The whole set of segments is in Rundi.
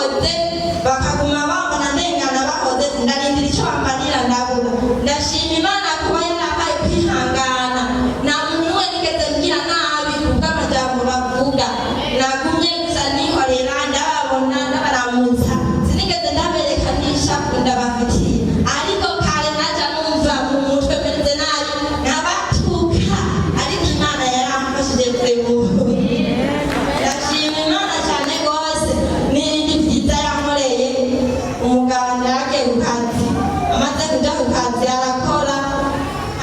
bahoze bakaguma bambana ndengana bahoze ndarindira icyo bambarira ndabura ndashima Imana kuba yarabaye kwihangana nta muntu we nigeze mbwira nabi kubw'amajambo bavuga nagumye gusa nihorera ndababona ndabaramutsa sinigeze ndaberekanisha ndabafitiye ariko kare naja numva mu mutwe meze nabi nabatuka ariko Imana yaramfashije kuremuka ndashima Imana cyane rwose n'ibindi byiza yankoreye umuganga yagiye ku kazi amaze kuja ku kazi arakora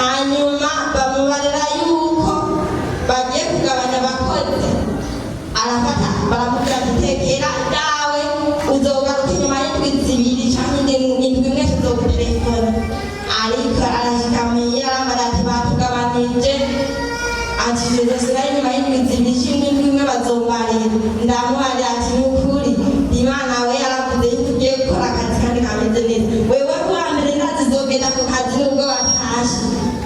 hanyuma bamubarira yuko bagiye kugabanya abakozi arafata baramubwira ati tekera dawe uzogaruka inyuma y'indwi zibiri canke indwi imwe tuzogutelefona ariko arashikamiye aramara ati batugabanije ati tuzosubira inyuma y'indwi zibiri canke indwi imwe bazombarira ndamubarira ati nukuri Imana we yaravuze yuko ugiye gukora akazi kandi kameze neza wewe kuwa mbere ntazizogenda ku kazi nubwo watashe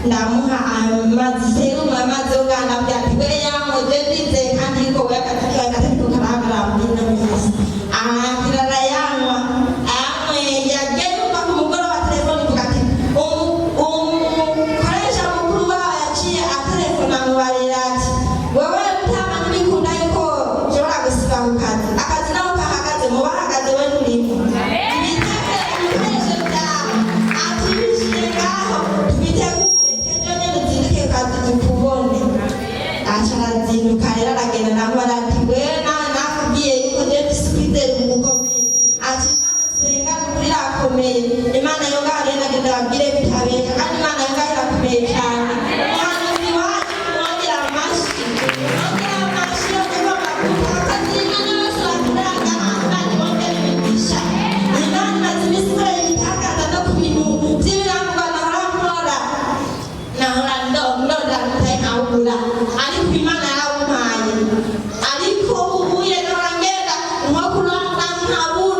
ndamuha amazi serumu amazi yo gandabwira ati we yamoje ndizeye kandi yuko we akazi kiwe katariko karahagara muri ino minsi ahankira arayanywa ayanyweye yagiye yumva ku mugoroba telefoni ivuga ati umukoresha mukuru wawe yaciye atelefona amubarira ati wewe utama ntibikunda yuko ushobora gusiba ku kazi akazi naho kahagaze mu bahagaze we nturimo ibitegure ibikoresho byawe ati biciye ngaho tubitegure tejo nyene uzinduke kazi tukubone aca arazinduka rero aragenda namubara ati we nakubwiye yuko je mfise ukwizera gukomeye ati Imana nsenga nukuri irakomeye Imana yo ngaho rero nagenda babwire bitabeka kandi Imana yo ngaho irakomeye cyane umuhanuzi wacu mwongera amashi yo kuba bakuka akazi Imana bose bakuraga abandi bongera imigisha Imana imaze iminsi ikora ibitangaza no ku bintu by'ibirangwa nahora nkora nahora ndonda mutaye nkawubura ariko Imana yarawumpaye ariko ubuye nahora ngenda nko kuranga nkabura